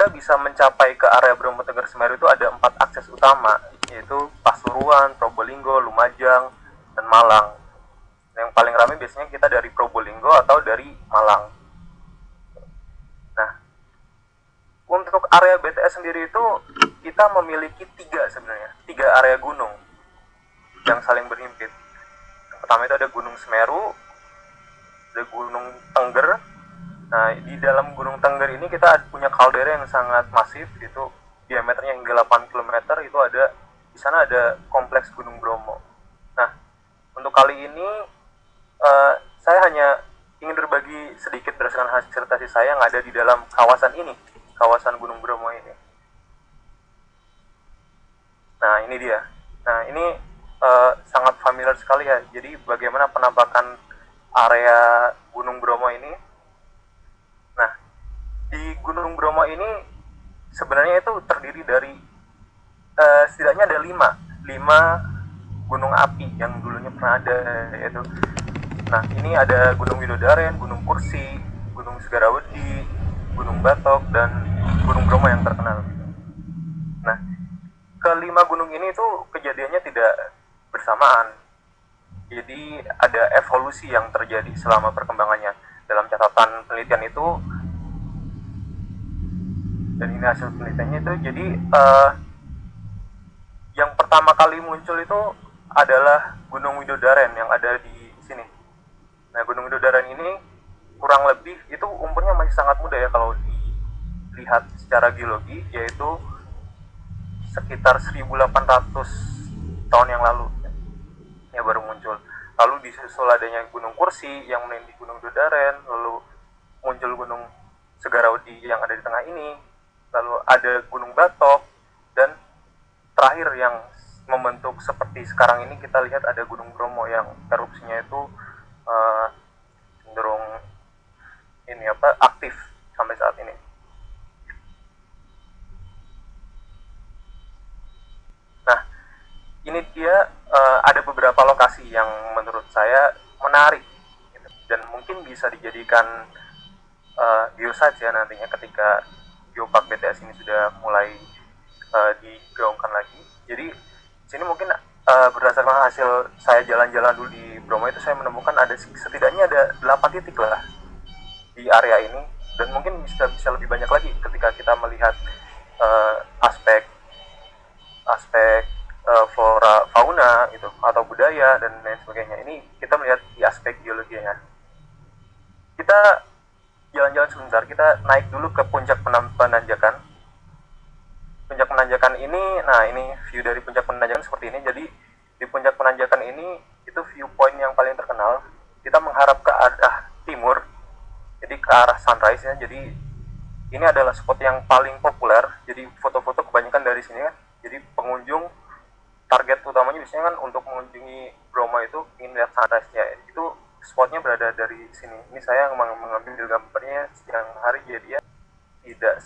kita bisa mencapai ke area Bromo Tengger Semeru itu ada 4 akses utama, yaitu Pasuruan, Probolinggo, Lumajang, dan Malang. Yang paling ramai biasanya kita dari Probolinggo atau dari Malang. Nah, untuk area BTS sendiri itu kita memiliki tiga area gunung yang saling berhimpit. Yang pertama itu ada Gunung Semeru, ada Gunung Tengger. Nah, di dalam Gunung Tengger ini kita punya kaldera yang sangat masif, itu diameternya hingga 8 km. Itu ada di sana ada kompleks Gunung Bromo. Nah, untuk kali ini saya hanya ingin berbagi sedikit berdasarkan hasil disertasi saya yang ada di dalam kawasan ini, kawasan Gunung Bromo ini. Nah, ini dia. Nah, ini sangat familiar sekali ya. Jadi bagaimana penampakan area Gunung Bromo ini. Nah, di Gunung Bromo ini sebenarnya itu terdiri dari setidaknya ada 5 gunung api yang dulunya pernah ada, yaitu ini ada Gunung Widodaren, Gunung Kursi, Gunung Segarawedi, Gunung Batok, dan Gunung Bromo yang terkenal. Nah, kelima gunung ini tuh kejadiannya tidak bersamaan. Jadi ada evolusi yang terjadi selama perkembangannya. Dalam catatan penelitian itu, dan ini hasil penelitiannya itu, jadi yang pertama kali muncul itu adalah Gunung Widodaren yang ada di sini. Nah, Gunung Widodaren ini kurang lebih itu umurnya masih sangat muda ya kalau dilihat secara geologi, yaitu sekitar 1800 tahun yang lalu ya baru muncul. Lalu disusul adanya Gunung Kursi yang menindih Gunung Widodaren, lalu muncul Gunung Segarawedi yang ada di tengah ini, lalu ada Gunung Batok, dan terakhir yang membentuk seperti sekarang ini kita lihat ada Gunung Bromo yang erupsinya itu cenderung aktif sampai saat ini. Nah, ini dia ada beberapa lokasi yang menurut saya menarik gitu, dan mungkin bisa dijadikan geosite ya nantinya ketika Geopark BTS ini sudah mulai digaungkan lagi. Jadi sini mungkin berdasarkan hasil saya jalan-jalan dulu di Bromo itu, saya menemukan ada setidaknya ada 8 titik lah di area ini, dan mungkin bisa lebih banyak lagi ketika kita melihat aspek flora fauna gitu atau budaya dan lain sebagainya. Ini kita melihat di aspek geologinya. Kita jalan-jalan sebentar, kita naik dulu ke puncak penanjakan. Puncak penanjakan ini, nah ini view dari puncak penanjakan seperti ini. Jadi di puncak penanjakan ini itu viewpoint yang paling terkenal. Kita mengharap ke arah timur, jadi ke arah sunrise ya. Jadi ini adalah spot yang paling populer. Jadi foto-foto kebanyakan dari sini kan. Jadi pengunjung target utamanya biasanya kan untuk mengunjungi Bromo itu ingin lihat sunrise ya. Itu spotnya berada dari sini. Ini saya mengambil gambarnya siang hari, jadi ya tidak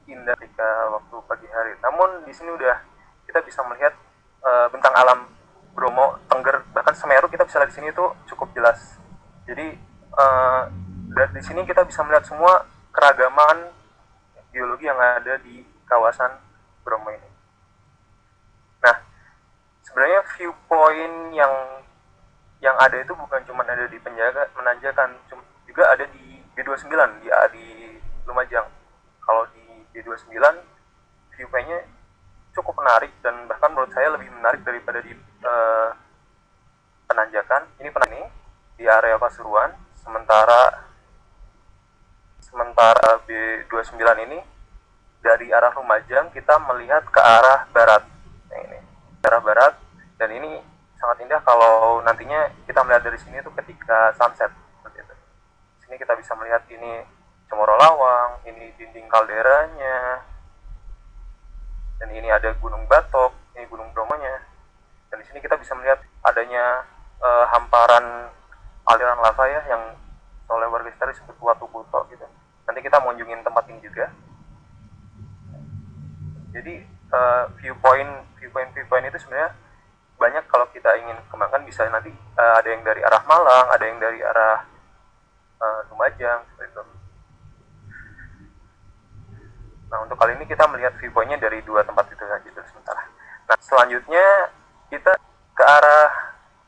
indah ketika waktu pagi hari. Namun di sini udah kita bisa melihat bentang alam Bromo, Tengger, bahkan Semeru kita bisa lihat di sini tuh cukup jelas. Jadi dari sini kita bisa melihat semua keragaman geologi yang ada di kawasan Bromo ini. Nah, sebenarnya viewpoint yang ada itu bukan cuma ada di menanjakan, juga ada di B29 di Lumajang. Kalau di B29 viewpointnya cukup menarik, dan bahkan menurut saya lebih menarik daripada di penanjakan. Ini di area Pasuruan, sementara B29 ini dari arah Lumajang kita melihat ke arah barat. Nah, ini ke arah barat, dan ini sangat indah kalau nantinya kita melihat dari sini tuh ketika sunset seperti itu. Sini kita bisa melihat ini Cemoro Lawang, ini dinding kalderanya, dan ini ada Gunung Batok, ini Gunung Bromonya. Dan di sini kita bisa melihat adanya hamparan aliran lava ya, yang oleh warga sekitar disebut Watu Kuto gitu. Nanti kita mau kunjungin tempat ini juga. Jadi viewpoint itu sebenarnya banyak. Kalau kita ingin kembangkan bisa nanti ada yang dari arah Malang, ada yang dari arah Lumajang seperti itu. Nah, untuk kali ini kita melihat viewpointnya dari dua tempat itu saja dulu sementara. Nah, selanjutnya kita ke arah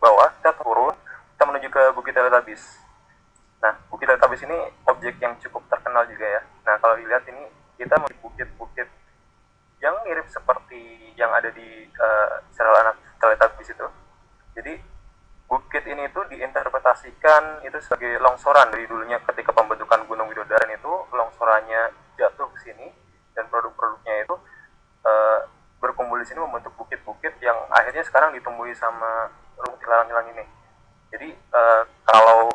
bawah, kita turun, kita menuju ke Bukit Teletabis. Nah, Bukit Teletabis ini objek yang cukup terkenal juga ya. Nah, kalau dilihat ini kita melihat bukit-bukit yang mirip seperti yang ada di serial anak Teletubbies itu. Jadi bukit ini itu diinterpretasikan itu sebagai longsoran dari dulunya ketika pembentukan Gunung Widodaren itu longsorannya jatuh ke sini dan produk-produknya itu berkumpul di sini membentuk bukit-bukit yang akhirnya sekarang ditumbuhi sama rumput ilalang-ilang ini. Jadi kalau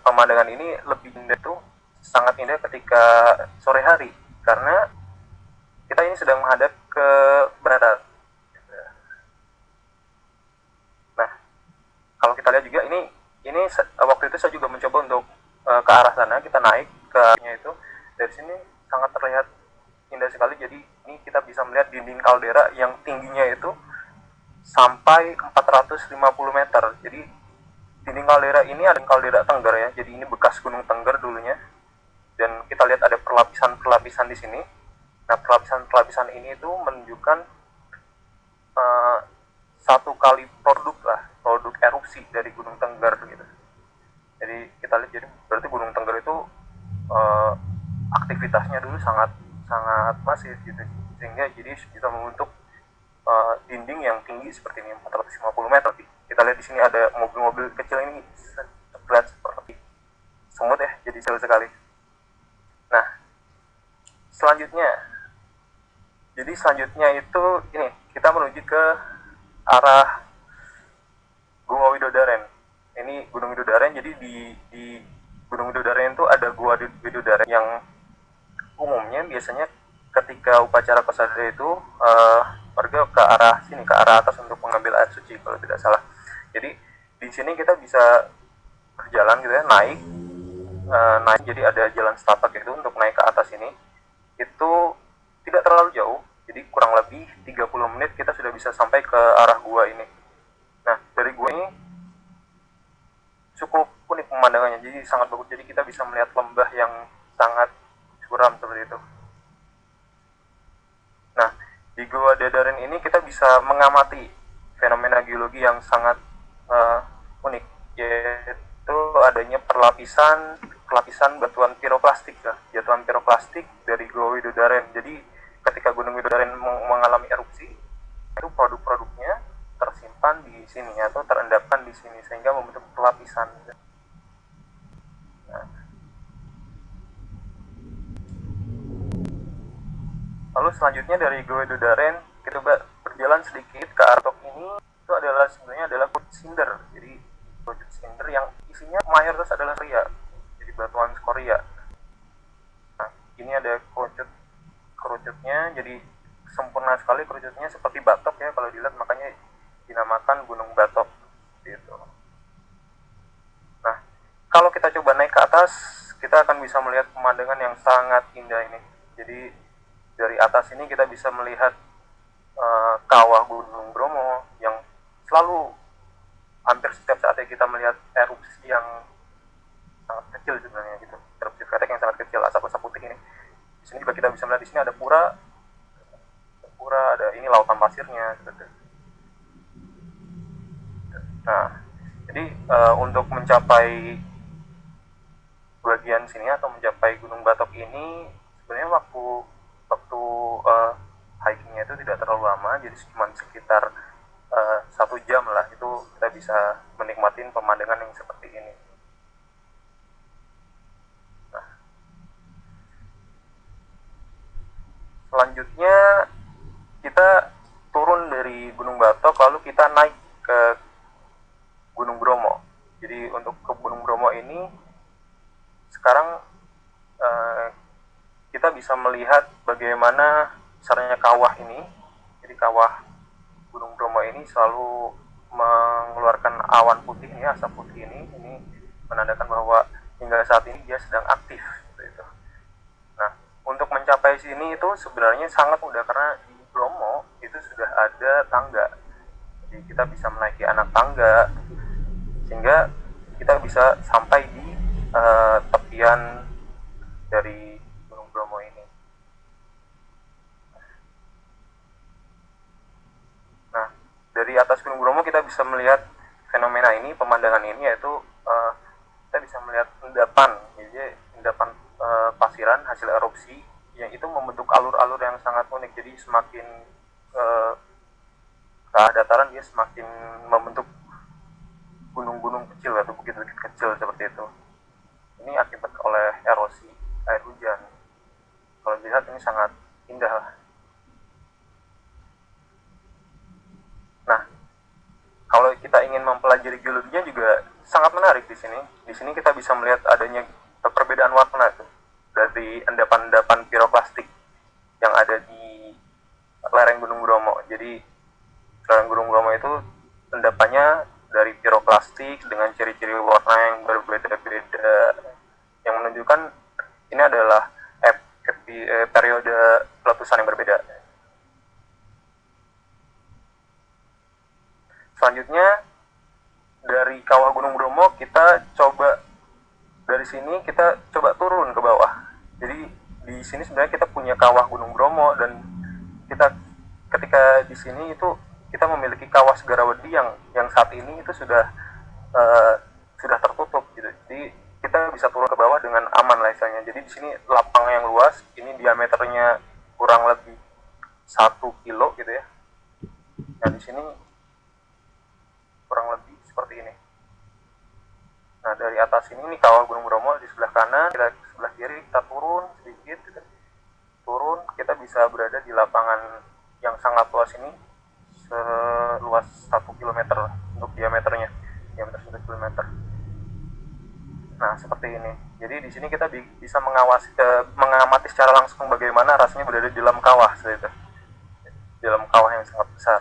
pemandangan ini lebih indah tuh sangat indah ketika sore hari karena kita ini sedang menghadap ke barat. Nah, kalau kita lihat juga ini waktu itu saya juga mencoba untuk ke arah sana, kita naik ke arahnya itu. Dari sini sangat terlihat indah sekali. Jadi ini kita bisa melihat dinding kaldera yang tingginya itu sampai 450 meter. Jadi dinding kaldera ini ada kaldera Tengger ya. Jadi ini bekas Gunung Tengger dulunya. Dan kita lihat ada perlapisan-perlapisan di sini. Nah, perlapisan-perlapisan ini itu menunjukkan satu kali produk erupsi dari Gunung Tengger gitu. Jadi kita lihat, jadi berarti Gunung Tengger itu aktivitasnya dulu sangat masif gitu, sehingga jadi bisa membentuk dinding yang tinggi seperti ini 450 meter. Kita lihat di sini ada mobil-mobil kecil ini terlihat seperti semut ya, jadi seru sekali. Nah, selanjutnya itu ini kita menuju ke arah Gua Widodaren. Ini Gunung Widodaren. Jadi di Gunung Widodaren itu ada Gua Widodaren yang umumnya biasanya ketika upacara Kosadra itu warga ke arah sini, ke arah atas untuk mengambil air suci kalau tidak salah. Jadi di sini kita bisa berjalan gitu ya, naik. Jadi ada jalan setapak itu untuk naik ke atas ini. Itu tidak terlalu jauh. Jadi kurang lebih 30 menit kita sudah bisa sampai ke arah gua ini. Nah, dari gua ini cukup unik pemandangannya, jadi sangat bagus. Jadi kita bisa melihat lembah yang sangat curam seperti itu. Nah, di Gua Widodaren ini kita bisa mengamati fenomena geologi yang sangat unik, yaitu adanya perlapisan batuan piroplastik ya, jatuhan piroplastik dari Gua Widodaren. Jadi ketika Gunung Widodaren mengalami erupsi, itu produk-produknya tersimpan di sini atau terendapkan di sini sehingga membentuk pelapisan. Nah, lalu selanjutnya dari Gua Widodaren kita berjalan sedikit ke arah ini. Itu sebenarnya adalah kerucut cinder. Jadi kerucut cinder yang isinya mayoritas adalah skoria, jadi batuan skoria. Nah, ini ada kerucutnya, jadi sempurna sekali kerucutnya seperti batok ya kalau dilihat, makanya dinamakan Gunung Batok gitu. Nah, kalau kita coba naik ke atas, kita akan bisa melihat pemandangan yang sangat indah ini. Jadi dari atas ini kita bisa melihat kawah Gunung Bromo yang selalu hampir setiap saatnya kita melihat erupsi yang sangat kecil sebenarnya gitu. Erupsi kretek yang sangat kecil, asap-asap putih ini. Di sini juga kita bisa melihat di sini ada pura, ada ini lautan pasirnya gitu. Nah, jadi untuk mencapai bagian sini atau mencapai Gunung Batok ini sebenarnya waktu hikingnya itu tidak terlalu lama, jadi cuma sekitar 1 jam lah, itu kita bisa menikmati pemandangan yang seperti ini. Nah, selanjutnya kita turun dari Gunung Batok lalu kita naik ke Gunung Bromo. Jadi untuk ke Gunung Bromo ini sekarang kita bisa melihat bagaimana besarnya kawah ini. Jadi kawah Gunung Bromo ini selalu mengeluarkan awan putih ini, asap putih ini menandakan bahwa hingga saat ini dia sedang aktif gitu. Nah, untuk mencapai sini itu sebenarnya sangat mudah karena di Bromo itu sudah ada tangga. Jadi kita bisa menaiki anak tangga sehingga kita bisa sampai di tepian dari Gunung Bromo ini. atas Gunung Bromo kita bisa melihat fenomena ini, pemandangan ini, yaitu kita bisa melihat endapan, jadi endapan pasiran hasil erupsi yang itu membentuk alur-alur yang sangat unik. Jadi semakin ke dataran dia semakin membentuk gunung-gunung kecil atau bukit-bukit kecil seperti itu. Ini akibat oleh erosi air hujan. Kalau dilihat ini sangat indah lah. Nah, kalau kita ingin mempelajari geologinya juga sangat menarik di sini. Di sini kita bisa melihat adanya perbedaan warna tuh dari endapan-endapan piroklastik yang ada di lereng Gunung Bromo. Jadi lereng Gunung Bromo itu endapannya dari piroklastik dengan ciri-ciri warna yang berbeda-beda, yang menunjukkan ini adalah periode letusan yang berbeda. Selanjutnya dari kawah Gunung Bromo kita coba dari sini kita coba turun ke bawah. Jadi di sini sebenarnya kita punya kawah Gunung Bromo, dan kita ketika di sini itu kita memiliki kawah Segarawedi yang saat ini itu sudah tertutup gitu. Jadi kita bisa turun ke bawah dengan aman lah istilahnya. Jadi di sini lapang yang luas, ini diameternya kurang lebih 1 kilo gitu ya. Nah di sini kurang lebih seperti ini. Nah dari atas ini kawah Gunung Bromo di sebelah kanan, kita sebelah kiri kita turun sedikit gitu. Turun kita bisa berada di lapangan yang sangat luas ini, seluas 1 km untuk diameter 1 km. Nah seperti ini. Jadi di sini kita bisa mengamati secara langsung bagaimana rasanya berada di dalam kawah seperti itu, di dalam kawah yang sangat besar.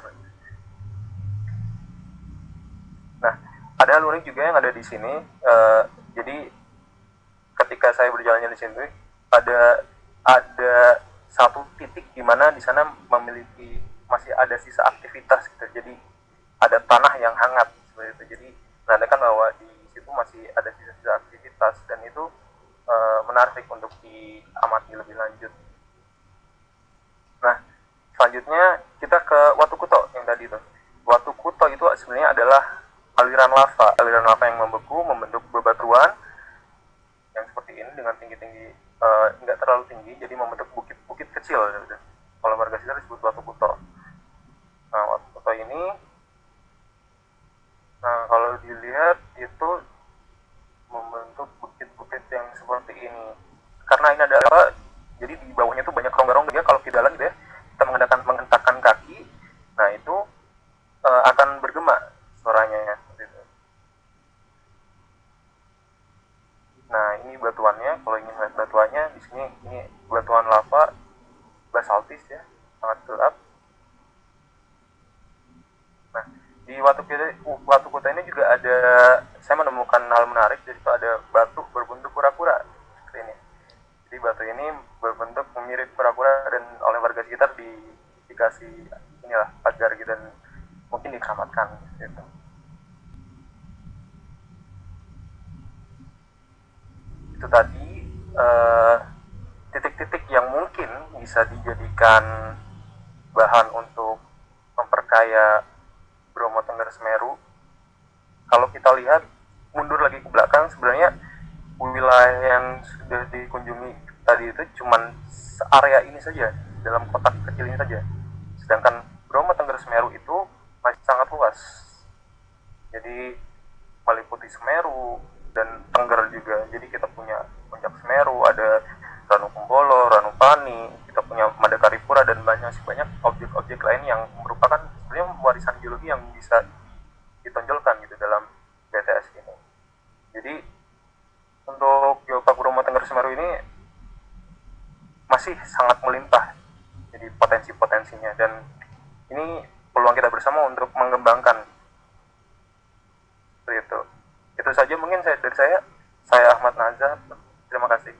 Nah ada hal unik juga yang ada di sini. Jadi ketika saya berjalan di sini ada satu titik di mana di sana masih ada sisa aktivitas gitu. Jadi ada tanah yang hangat seperti itu. Jadi menandakan bahwa di situ masih ada sisa-sisa aktivitas, dan itu menarik untuk diamati lebih lanjut. Nah selanjutnya kita ke Watu Kuto yang tadi itu. Watu Kuto itu sebenarnya adalah aliran lava yang membentuk bebatuan yang seperti ini dengan tinggi-tinggi, nggak terlalu tinggi, jadi membentuk bukit-bukit kecil. Kalau warga sekitar disebut Watu Kuto. Nah Watu Kuto ini, nah kalau dilihat itu membentuk bukit-bukit yang seperti ini. Karena ini adalah, jadi di bawahnya itu banyak rongga-rongga ya. Kalau di dalam gitu ya, kita menghentakkan kaki, nah itu akan bergema suaranya. Nah ini batuannya, kalau ingin lihat batuannya di sini, ini batuan lava basaltis ya, sangat gelap. Nah di Watu Kuto ini juga ada, saya menemukan hal menarik. Jadi itu ada batu berbentuk kura-kura seperti ini. Jadi batu ini berbentuk mirip kura-kura, dan oleh warga sekitar dikasih inilah pagar gitu, dan mungkin diselamatkan gitu. Itu tadi titik-titik yang mungkin bisa dijadikan bahan untuk memperkaya Bromo Tengger Semeru. Kalau kita lihat mundur lagi ke belakang, sebenarnya wilayah yang sudah dikunjungi tadi itu cuman area ini saja, dalam kotak kecil ini saja. Sedangkan Bromo Tengger Semeru itu masih sangat luas. Jadi meliputi Semeru dan Tengger juga. Jadi kita punya Puncak Semeru, ada Ranu Kumbolo, Ranu Pani, kita punya Madakaripura, dan banyak objek-objek lain yang merupakan sebenarnya warisan geologi yang bisa ditonjolkan gitu dalam BTS ini. Jadi untuk Geopark Bromo Tengger Semeru ini masih sangat melimpah jadi potensi-potensinya, dan ini peluang kita bersama untuk mengembangkan seperti itu. Itu saja mungkin dari saya Ahmad Nazar. Terima kasih.